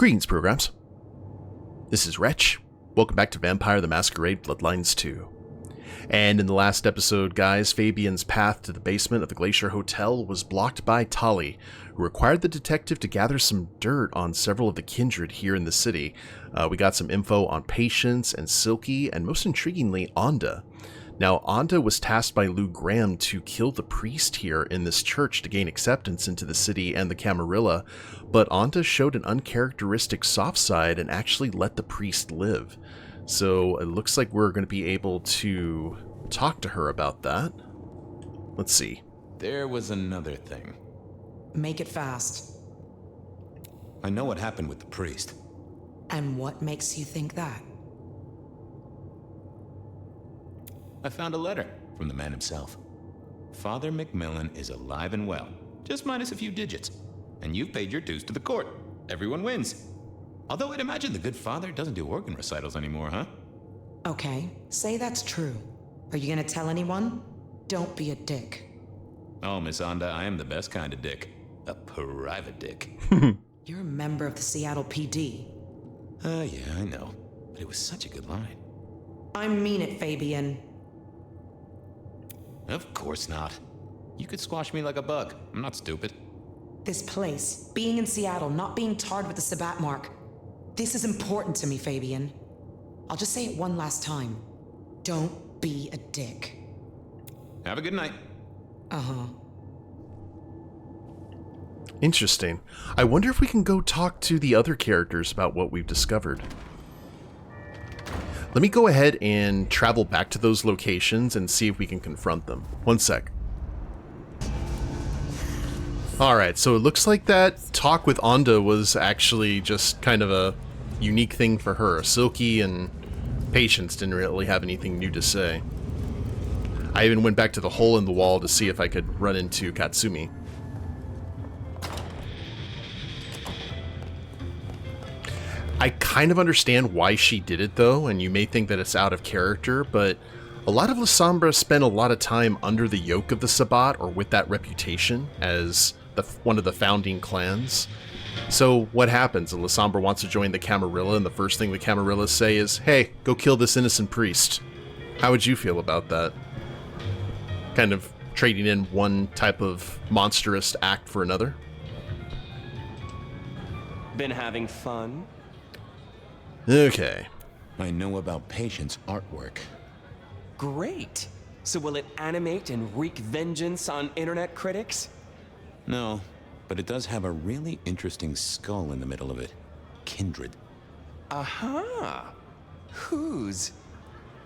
Greetings, programs. This is Wretch. Welcome back to Vampire the Masquerade Bloodlines 2. And in the last episode, guys, Fabian's path to the basement of the Glacier Hotel was blocked by Tali, who required the detective to gather some dirt on several of the kindred here in the city. We got some info on Patience and Silky, and most intriguingly, Onda. Now, Onda was tasked by Lou Graham to kill the priest here in this church to gain acceptance into the city and the Camarilla, but Onda showed an uncharacteristic soft side and actually let the priest live. So it looks like we're going to be able to talk to her about that. Let's see. There was another thing. Make it fast. I know what happened with the priest. And what makes you think that? I found a letter from the man himself. Father McMillan is alive and well, just minus a few digits. And you've paid your dues to the court. Everyone wins. Although I'd imagine the good father doesn't do organ recitals anymore, huh? Okay, say that's true. Are you gonna tell anyone? Don't be a dick. Oh, Miss Onda, I am the best kind of dick. A private dick. You're a member of the Seattle PD. Yeah, I know. But it was such a good line. I mean it, Fabian. Of course not. You could squash me like a bug. I'm not stupid. This place, being in Seattle, not being tarred with the Sabat mark. This is important to me, Fabian. I'll just say it one last time. Don't be a dick. Have a good night. Uh-huh. Interesting. I wonder if we can go talk to the other characters about what we've discovered. Let me go ahead and travel back to those locations and see if we can confront them. One sec. Alright, so it looks like that talk with Onda was actually just kind of a unique thing for her. Silky and Patience didn't really have anything new to say. I even went back to the hole in the wall to see if I could run into Katsumi. I kind of understand why she did it, though, and you may think that it's out of character, but a lot of La Sombra spent a lot of time under the yoke of the Sabbat, or with that reputation, as one of the founding clans. So what happens? La Sombra wants to join the Camarilla, and the first thing the Camarillas say is, hey, go kill this innocent priest. How would you feel about that? Kind of trading in one type of monstrous act for another? Been having fun? Okay. I know about Patience artwork. Great! So will it animate and wreak vengeance on internet critics? No, but it does have a really interesting skull in the middle of it. Kindred. Aha! Whose?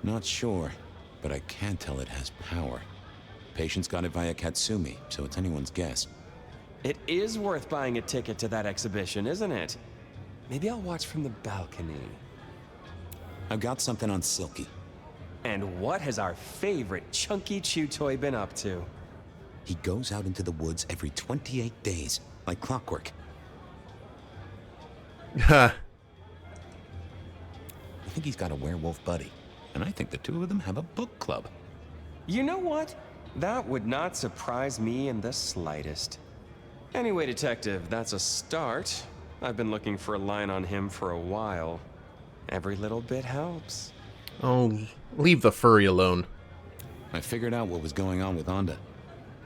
Not sure, but I can tell it has power. Patience got it via Katsumi, so it's anyone's guess. It is worth buying a ticket to that exhibition, isn't it? Maybe I'll watch from the balcony. I've got something on Silky. And what has our favorite chunky chew toy been up to? He goes out into the woods every 28 days, like clockwork. Ha. I think he's got a werewolf buddy, and I think the two of them have a book club. You know what? That would not surprise me in the slightest. Anyway, Detective, that's a start. I've been looking for a line on him for a while. Every little bit helps. Oh, leave the furry alone. I figured out what was going on with Onda.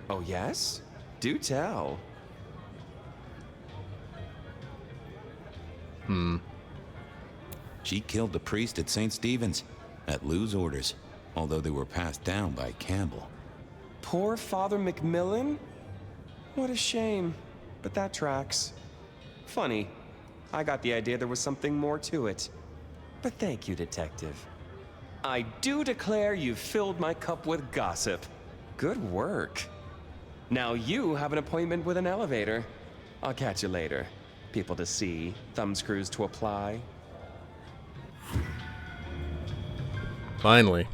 Oh, yes? Do tell. She killed the priest at St. Stephen's, at Lou's orders, although they were passed down by Campbell. Poor Father McMillan? What a shame, but that tracks. Funny, I got the idea there was something more to it. But thank you, Detective. I do declare you've filled my cup with gossip. Good work. Now you have an appointment with an elevator. I'll catch you later. People to see, thumbscrews to apply. Finally.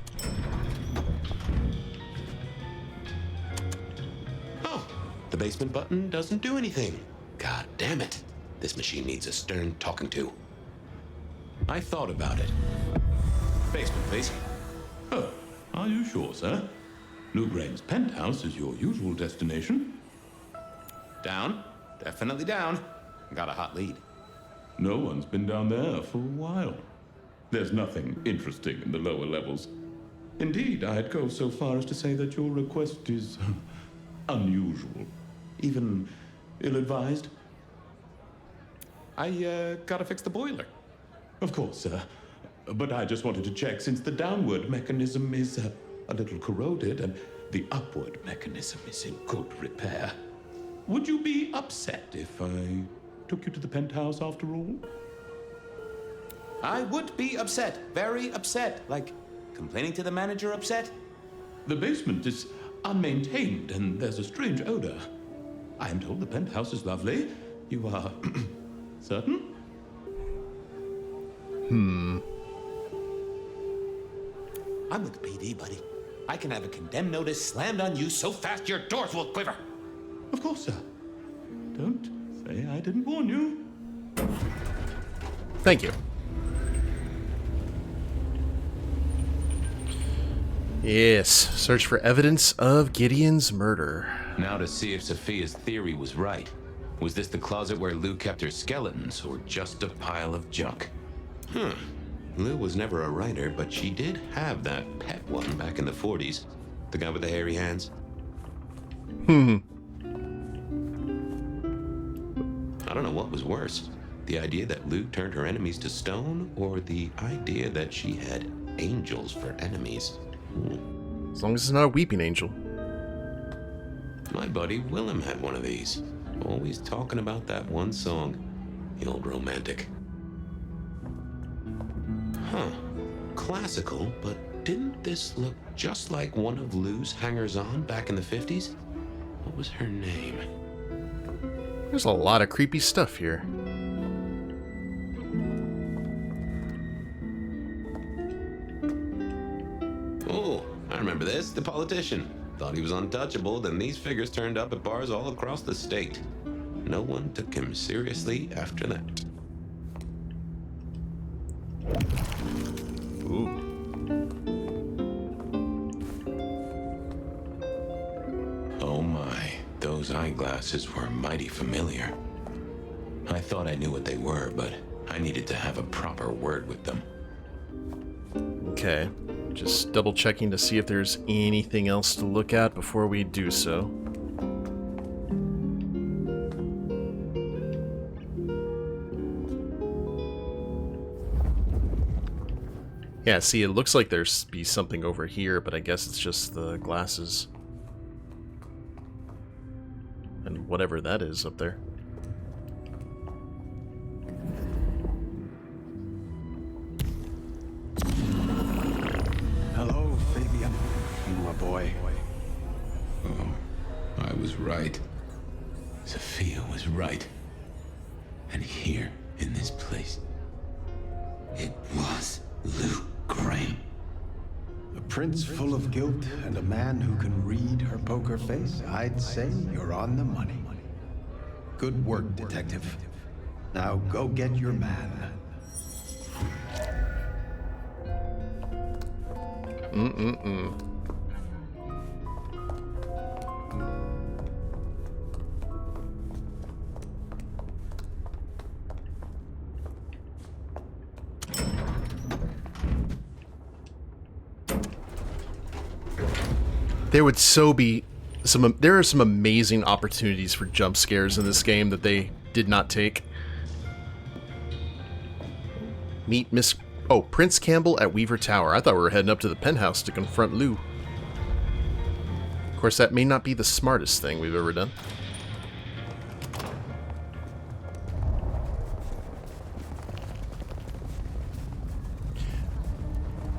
Oh, the basement button doesn't do anything. God damn it. This machine needs a stern talking to. I thought about it. Basement, please. Oh, are you sure, sir? Lou Graham's penthouse is your usual destination. Down. Definitely down. Got a hot lead. No one's been down there for a while. There's nothing interesting in the lower levels. Indeed, I'd go so far as to say that your request is unusual, even ill-advised. I gotta fix the boiler. Of course, sir. But I just wanted to check since the downward mechanism is a little corroded and the upward mechanism is in good repair. Would you be upset if I took you to the penthouse after all? I would be upset, very upset. Like, complaining to the manager upset? The basement is unmaintained and there's a strange odor. I am told the penthouse is lovely. You are certain? I'm with the PD, buddy. I can have a condemned notice slammed on you so fast your doors will quiver. Of course, sir. Don't say I didn't warn you. Thank you. Yes, search for evidence of Gideon's murder. Now to see if Sophia's theory was right. Was this the closet where Lou kept her skeletons, or just a pile of junk? Lou was never a writer, but she did have that pet one back in the 40s. The guy with the hairy hands. I don't know what was worse. The idea that Lou turned her enemies to stone, or the idea that she had angels for enemies. As long as it's not a weeping angel. My buddy Willem had one of these. Always talking about that one song. The old romantic. Classical, but didn't this look just like one of Lou's hangers-on back in the 50s? What was her name? There's a lot of creepy stuff here. Oh, I remember this. The politician. Thought he was untouchable, then these figures turned up at bars all across the state. No one took him seriously after that. Ooh. Oh my, those eyeglasses were mighty familiar. I thought I knew what they were, but I needed to have a proper word with them. Okay. Just double checking to see if there's anything else to look at before we do so. Yeah, see, it looks like there's be something over here, but I guess it's just the glasses. And whatever that is up there. Hello, Fabian. My boy. Oh, I was right. Sophia was right. And here, in this place, it was Lou Graham. A prince full of guilt and a man who can read her poker face. I'd say you're on the money. Good work, detective. Now go get your man. There would so be some. There are some amazing opportunities for jump scares in this game that they did not take. Meet Miss. Oh, Prince Campbell at Weaver Tower. I thought we were heading up to the penthouse to confront Lou. Of course, that may not be the smartest thing we've ever done.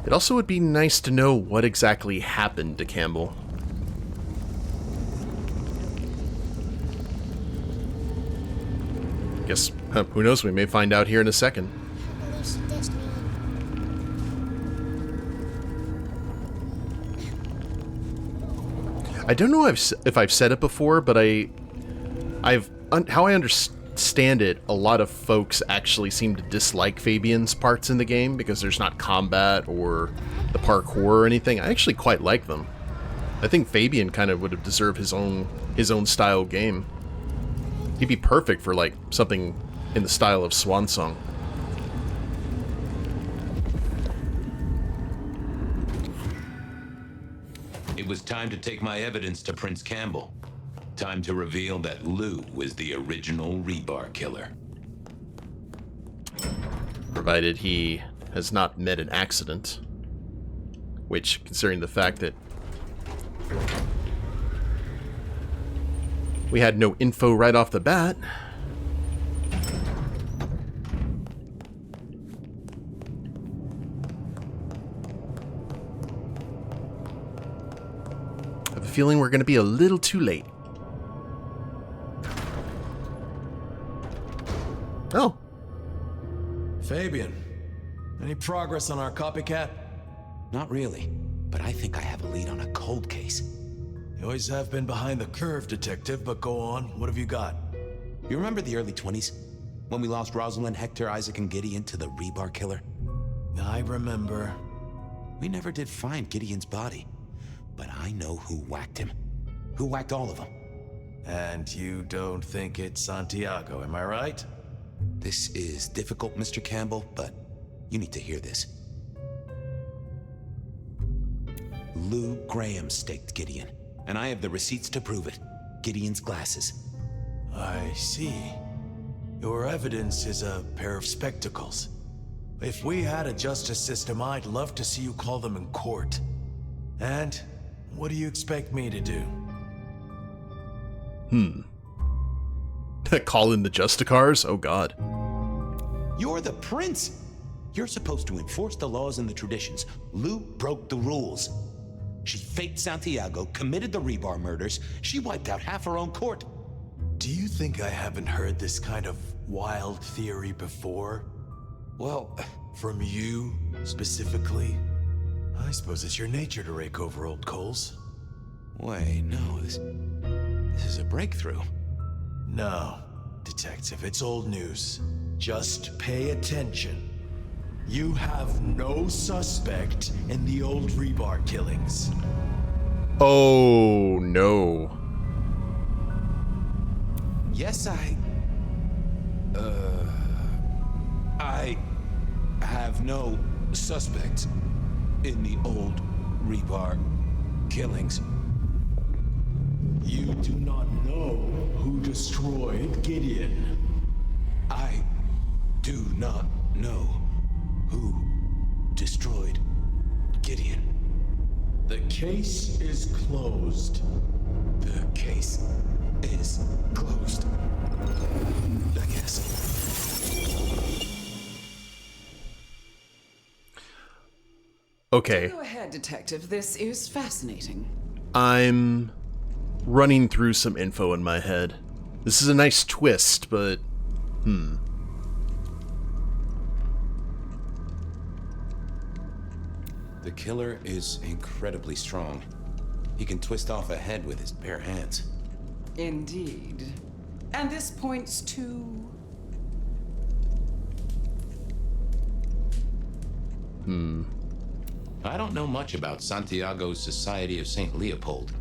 It also would be nice to know what exactly happened to Campbell. Guess, who knows, we may find out here in a second. I don't know if I've said it before, but how I understand it, a lot of folks actually seem to dislike Fabian's parts in the game because there's not combat or the parkour or anything. I actually quite like them. I think Fabian kind of would have deserved his own style game. He'd be perfect for like something in the style of Swan Song. It was time to take my evidence to Prince Campbell. Time to reveal that Lou was the original Rebar Killer. Provided he has not met an accident. Which, considering the fact that we had no info right off the bat. I have a feeling we're going to be a little too late. Oh. Fabian, any progress on our copycat? Not really, but I think I have a lead on a cold case. You always have been behind the curve, Detective, but go on. What have you got? You remember the early 20s? When we lost Rosalind, Hector, Isaac, and Gideon to the Rebar Killer? I remember. We never did find Gideon's body, but I know who whacked him. Who whacked all of them. And you don't think it's Santiago, am I right? This is difficult, Mr. Campbell, but you need to hear this. Lou Graham staked Gideon, and I have the receipts to prove it. Gideon's glasses. I see. Your evidence is a pair of spectacles. If we had a justice system, I'd love to see you call them in court. And what do you expect me to do? Call in the Justicars? Oh god. You're the prince! You're supposed to enforce the laws and the traditions. Lou broke the rules. She faked Santiago, committed the Rebar murders. She wiped out half her own court. Do you think I haven't heard this kind of wild theory before? Well, from you, specifically? I suppose it's your nature to rake over old coals. wait, no, this is a breakthrough. No, Detective, it's old news. Just pay attention. You have no suspect in the old Rebar killings. Oh, no. Yes, I have no suspects in the old Rebar killings. You do not know who destroyed Gideon. I do not know who destroyed Gideon. The case is closed. The case is closed. I guess. Okay. Go ahead, Detective. This is fascinating. I'm running through some info in my head. This is a nice twist, but... The killer is incredibly strong. He can twist off a head with his bare hands. Indeed. And this points to... I don't know much about Santiago's Society of St. Leopold,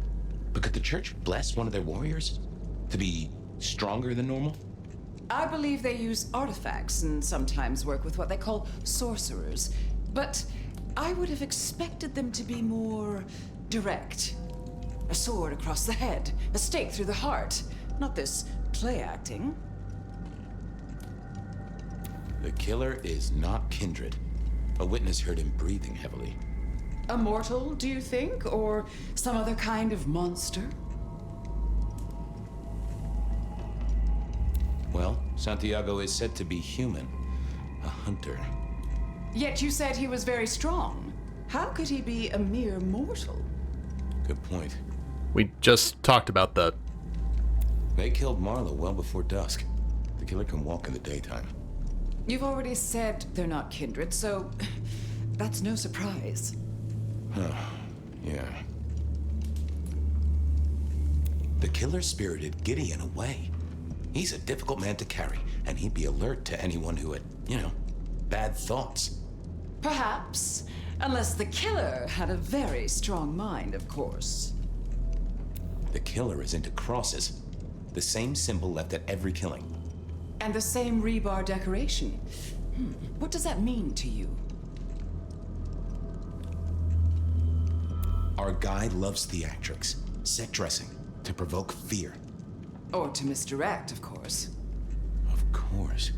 but could the church bless one of their warriors to be stronger than normal? I believe they use artifacts and sometimes work with what they call sorcerers. But I would have expected them to be more direct. A sword across the head, a stake through the heart. Not this play acting. The killer is not kindred. A witness heard him breathing heavily. A mortal, do you think? Or some other kind of monster? Well, Santiago is said to be human. A hunter. Yet you said he was very strong. How could he be a mere mortal? Good point. We just talked about that. They killed Marlowe well before dusk. The killer can walk in the daytime. You've already said they're not kindred, so that's no surprise. Yeah. The killer spirited Gideon away. He's a difficult man to carry, and he'd be alert to anyone who had, bad thoughts. Perhaps. Unless the killer had a very strong mind, of course. The killer is into crosses. The same symbol left at every killing. And the same rebar decoration. What does that mean to you? Our guy loves theatrics, set dressing, to provoke fear. Or to misdirect, of course. Of course.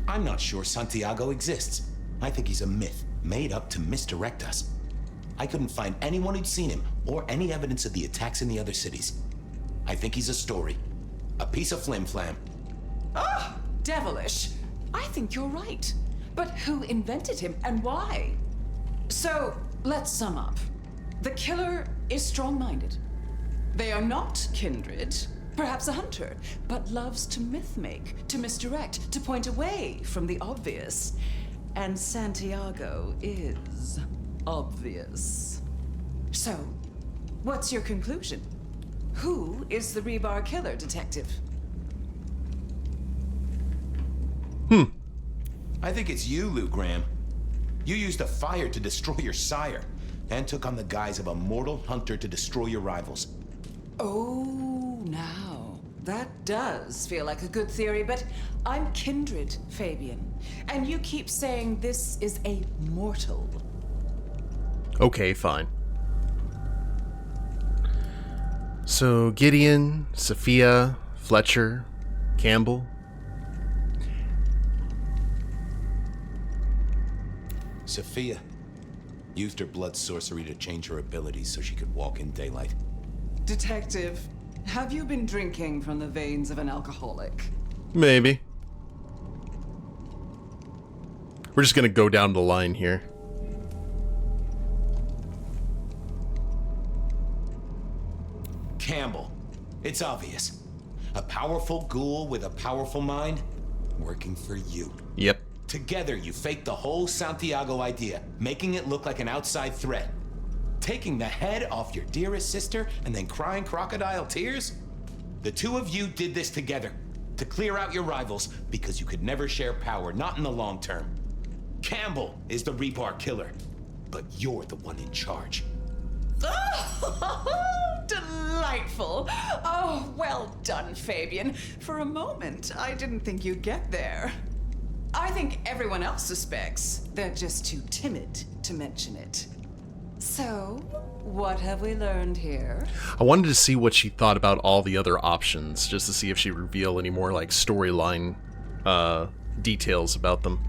I'm not sure Santiago exists. I think he's a myth, made up to misdirect us. I couldn't find anyone who'd seen him, or any evidence of the attacks in the other cities. I think he's a story. A piece of flim-flam. Ah, devilish. I think you're right. But who invented him, and why? So, let's sum up. The killer is strong-minded. They are not kindred, perhaps a hunter, but loves to myth-make, to misdirect, to point away from the obvious. And Santiago is obvious. So, what's your conclusion? Who is the Rebar Killer, Detective? I think it's you, Lou Graham. You used a fire to destroy your sire, and took on the guise of a mortal hunter to destroy your rivals. Oh, now, that does feel like a good theory, but I'm kindred, Fabian. And you keep saying this is a mortal. Okay, fine. So, Gideon, Sophia, Fletcher, Campbell. Sophia used her blood sorcery to change her abilities so she could walk in daylight. Detective, have you been drinking from the veins of an alcoholic? Maybe. We're just gonna go down the line here. Campbell. It's obvious. A powerful ghoul with a powerful mind working for you. Yep. Together, you faked the whole Santiago idea, making it look like an outside threat. Taking the head off your dearest sister and then crying crocodile tears? The two of you did this together, to clear out your rivals, because you could never share power, not in the long term. Campbell is the Rebar Killer, but you're the one in charge. Oh, delightful. Oh, well done, Fabian. For a moment, I didn't think you'd get there. I think everyone else suspects. They're just too timid to mention it. So, what have we learned here? I wanted to see what she thought about all the other options, just to see if she'd reveal any more, like, storyline details about them.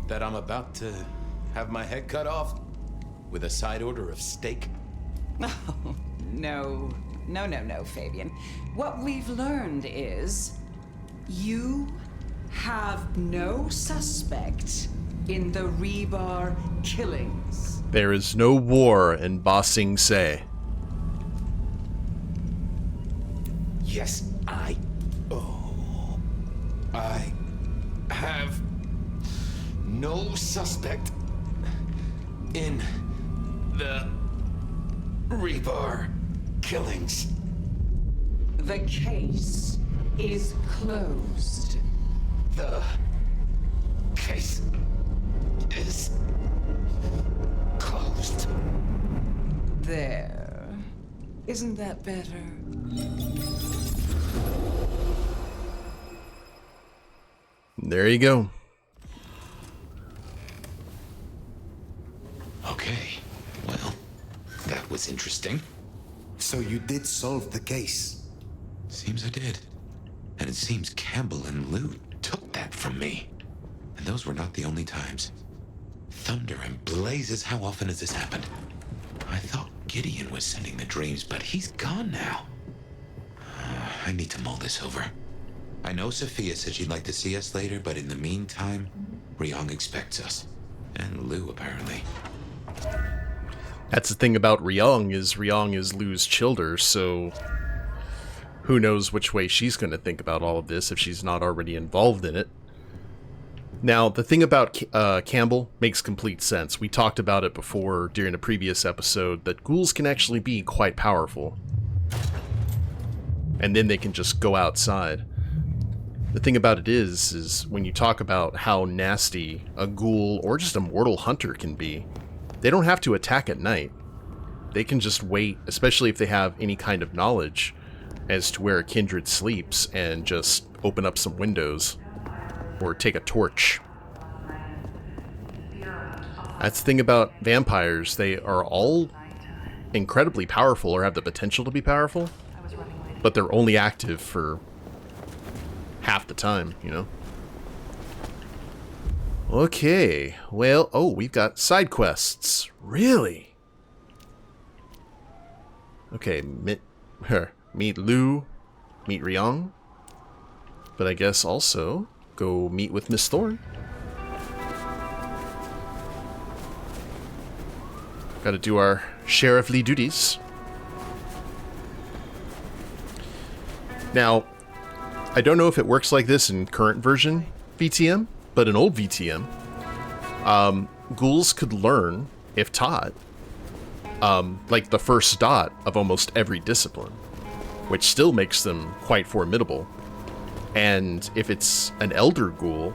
That I'm about to have my head cut off with a side order of steak? Oh, no, Fabian. What we've learned is you have no suspect in the Rebar killings. There is no war in Ba Sing Se. Yes, I have no suspect in the Rebar killings. The case is closed. The case is closed. There. Isn't that better? There you go. Okay, well, that was interesting. So you did solve the case? Seems I did. And it seems Campbell and Lou took that from me. And those were not the only times. Thunder and blazes, how often has this happened? I thought Gideon was sending the dreams, but he's gone now. I need to mull this over. I know Sophia said she'd like to see us later, but in the meantime, Ryong expects us. And Lou, apparently. That's the thing about Ryong is Lou's childer, so who knows which way she's going to think about all of this if she's not already involved in it. Now, the thing about Campbell makes complete sense. We talked about it before during a previous episode, that ghouls can actually be quite powerful. And then they can just go outside. The thing about it is when you talk about how nasty a ghoul or just a mortal hunter can be, they don't have to attack at night. they can just wait, especially if they have any kind of knowledge as to where a kindred sleeps, and just open up some windows or take a torch. That's the thing about vampires. They are all incredibly powerful, or have the potential to be powerful, but they're only active for half the time, you know? Okay, well, oh, we've got side quests. Really? Okay, meet Lou, meet Ryong, but I guess also go meet with Miss Thorne. Gotta do our sheriffly duties. Now, I don't know if it works like this in current version VTM, but in old VTM, ghouls could learn, if taught, like the first dot of almost every discipline, which still makes them quite formidable. And if it's an elder ghoul,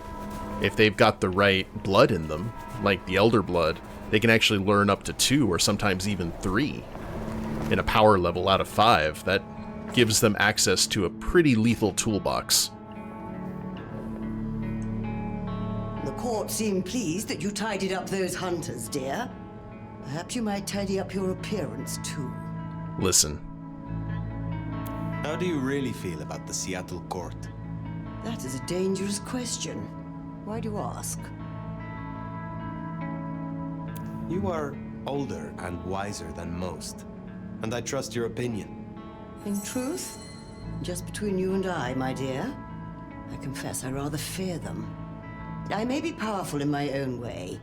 if they've got the right blood in them, like the elder blood, they can actually learn up to 2 or sometimes even 3 in a power level out of 5. That gives them access to a pretty lethal toolbox. The court seemed pleased that you tidied up those hunters, dear. Perhaps you might tidy up your appearance, too. Listen. How do you really feel about the Seattle court? That is a dangerous question. Why do you ask? You are older and wiser than most, and I trust your opinion. In truth, just between you and I, my dear, I confess I rather fear them. I may be powerful in my own way,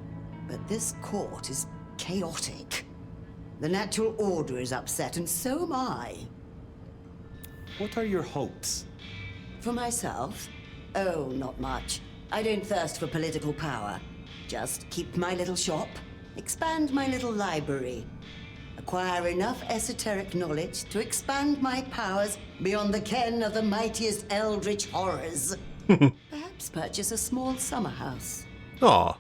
but this court is chaotic. The natural order is upset, and so am I. What are your hopes? For myself? Oh, not much. I don't thirst for political power. Just keep my little shop, expand my little library, acquire enough esoteric knowledge to expand my powers beyond the ken of the mightiest eldritch horrors. Perhaps purchase a small summer house. Aw.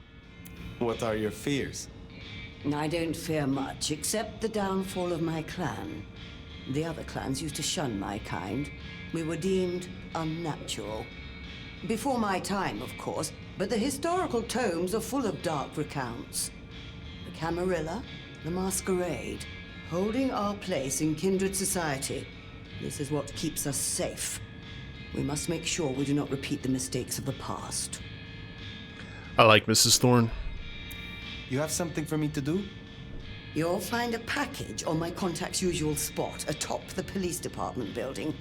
What are your fears? I don't fear much, except the downfall of my clan. The other clans used to shun my kind. We were deemed unnatural. Before my time, of course, but the historical tomes are full of dark recounts. The Camarilla, the Masquerade, holding our place in kindred society. This is what keeps us safe. We must make sure we do not repeat the mistakes of the past. I like Mrs. Thorne. You have something for me to do? You'll find a package on my contact's usual spot, atop the police department building.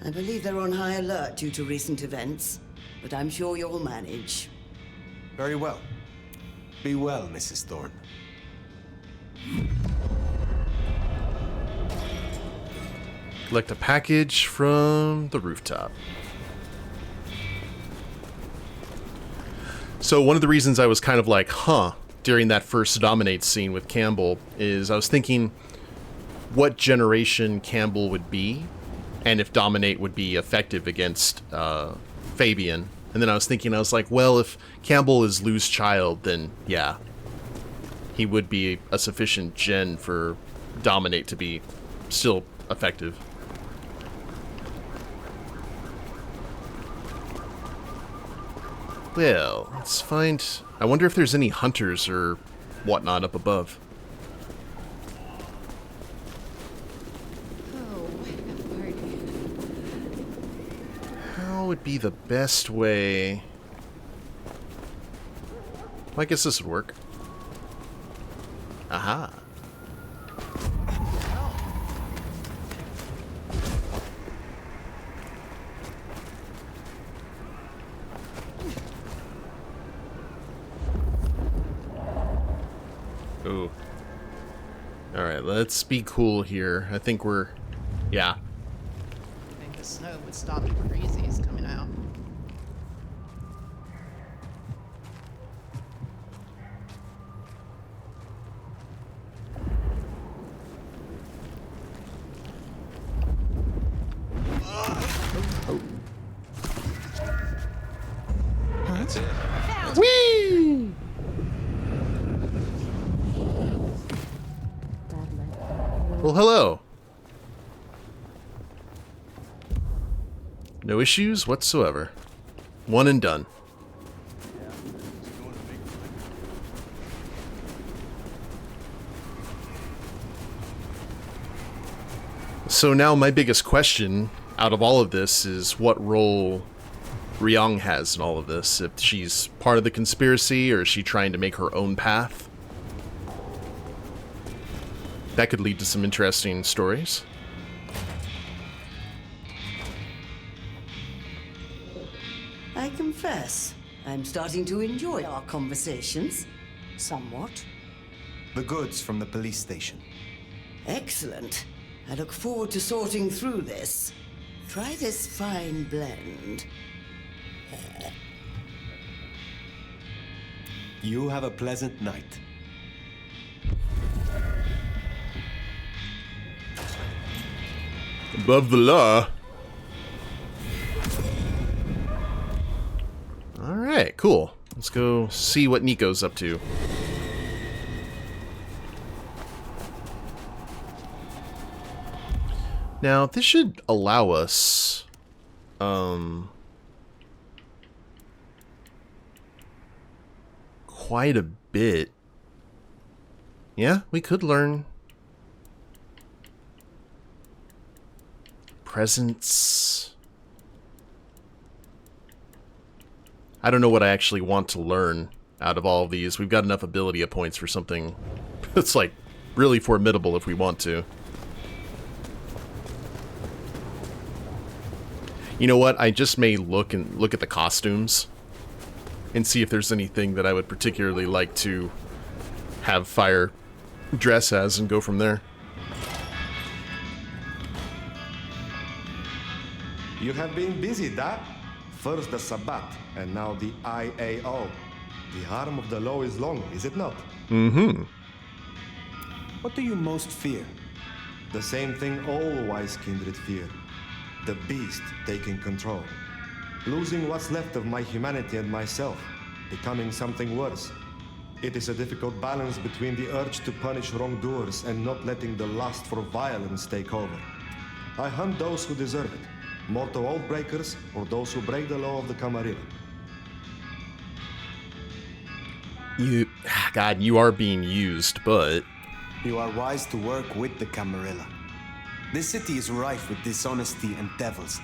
I believe they're on high alert due to recent events, but I'm sure you'll manage. Very well. Be well, Mrs. Thorne. Collect a package from the rooftop. So one of the reasons I was kind of like, during that first Dominate scene with Campbell is I was thinking what generation Campbell would be and if Dominate would be effective against Fabian. And then I was thinking, I was like, well, if Campbell is Lou's child, then yeah, he would be a sufficient gen for Dominate to be still effective. Well, let's find... I wonder if there's any hunters or whatnot up above. How would be the best way... Well, I guess this would work. Aha. Ooh. Alright, let's be cool here. I think we're... Yeah. I think the snow would stop the crazies coming out. That's it. Whee! No issues whatsoever. One and done. So now my biggest question out of all of this is what role Ryong has in all of this. If she's part of the conspiracy, or is she trying to make her own path? That could lead to some interesting stories. I confess, I'm starting to enjoy our conversations. Somewhat. The goods from the police station. Excellent. I look forward to sorting through this. Try this fine blend. You have a pleasant night. Above the law. Alright, cool. Let's go see what Nico's up to. Now, this should allow us, quite a bit. Yeah, we could learn presence. I don't know what I actually want to learn out of all of these. We've got enough ability points for something that's like really formidable if we want to. You know what? I just may look at the costumes and see if there's anything that I would particularly like to have Fire dress as and go from there. You have been busy, Dad. First the Sabbat, and now the IAO. The arm of the law is long, is it not? Mm-hmm. What do you most fear? The same thing all wise kindred fear. The beast taking control. Losing what's left of my humanity and myself. Becoming something worse. It is a difficult balance between the urge to punish wrongdoers and not letting the lust for violence take over. I hunt those who deserve it. Mortal oath breakers or those who break the law of the Camarilla. God, you are being used, but... You are wise to work with the Camarilla. This city is rife with dishonesty and devils.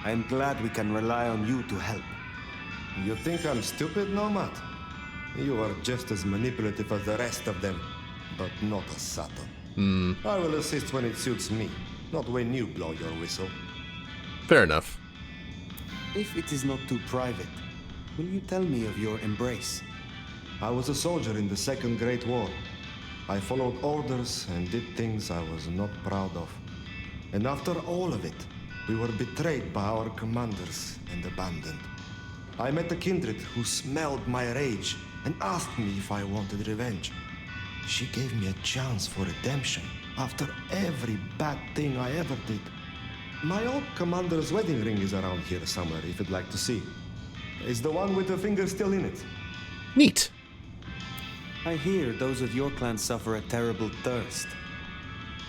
I am glad we can rely on you to help. You think I'm stupid, Nomad? You are just as manipulative as the rest of them, but not as subtle. I will assist when it suits me, not when you blow your whistle. Fair enough. If it is not too private, will you tell me of your embrace? I was a soldier in the Second Great War. I followed orders and did things I was not proud of. And after all of it, we were betrayed by our commanders and abandoned. I met a kindred who smelled my rage and asked me if I wanted revenge. She gave me a chance for redemption after every bad thing I ever did. My old commander's wedding ring is around here somewhere, if you'd like to see. It's the one with the finger still in it. Neat. I hear those of your clan suffer a terrible thirst.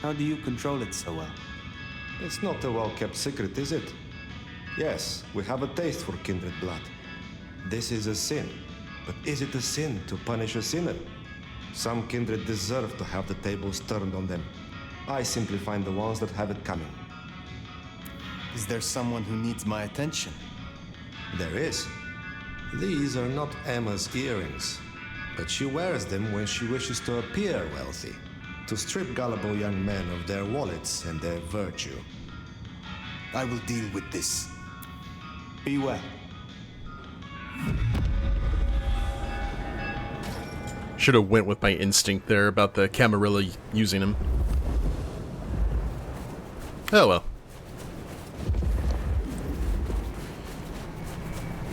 How do you control it so well? It's not a well-kept secret, is it? Yes, we have a taste for kindred blood. This is a sin. But is it a sin to punish a sinner? Some kindred deserve to have the tables turned on them. I simply find the ones that have it coming. Is there someone who needs my attention? There is. These are not Emma's earrings, but she wears them when she wishes to appear wealthy, to strip gullible young men of their wallets and their virtue. I will deal with this. Be well. Should have went with my instinct there about the Camarilla using him. Oh well.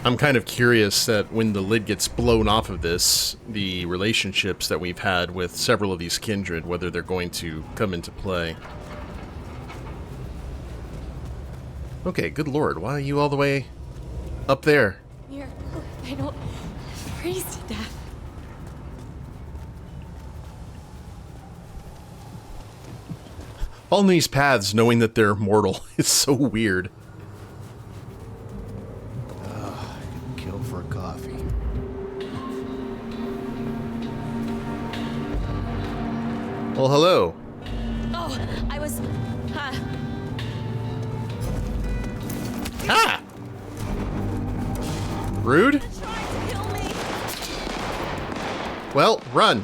I'm kind of curious that when the lid gets blown off of this, the relationships that we've had with several of these kindred, whether they're going to come into play. Okay, good lord, why are you all the way up there? Here, I don't freeze to death. Following these paths, knowing that they're mortal, is so weird. for coffee. Well, hello. Oh, I was. Ah! Rude? Well, run.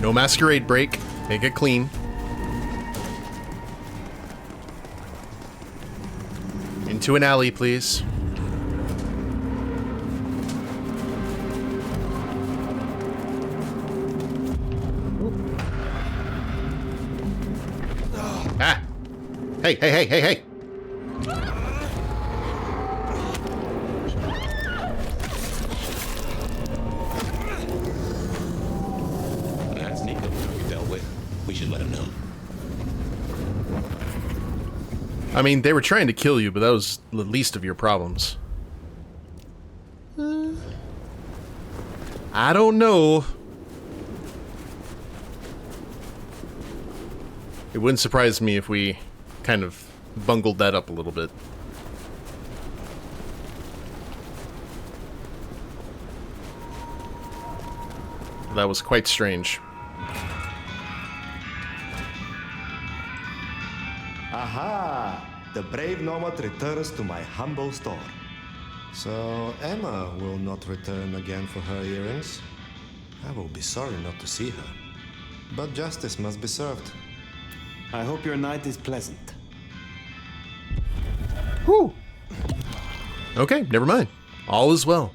No masquerade break. Make it clean. Into an alley, please. Ah! Hey, hey, hey, hey, hey! That's Nico we dealt with. We should let him know. I mean, they were trying to kill you, but that was the least of your problems. I don't know. It wouldn't surprise me if we kind of bungled that up a little bit. That was quite strange. Aha! The brave nomad returns to my humble store. So Emma will not return again for her earrings. I will be sorry not to see her. But justice must be served. I hope your night is pleasant. Whew. Okay, never mind. All is well.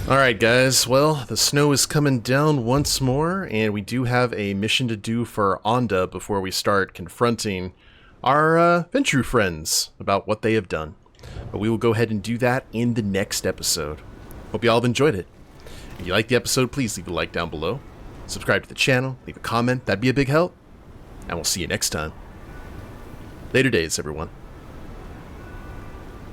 Alright guys, well, the snow is coming down once more, and we do have a mission to do for Onda before we start confronting our Ventru friends about what they have done. But we will go ahead and do that in the next episode. Hope you all have enjoyed it. If you liked the episode, please leave a like down below. Subscribe to the channel, leave a comment, that'd be a big help. And we'll see you next time. Later days, everyone.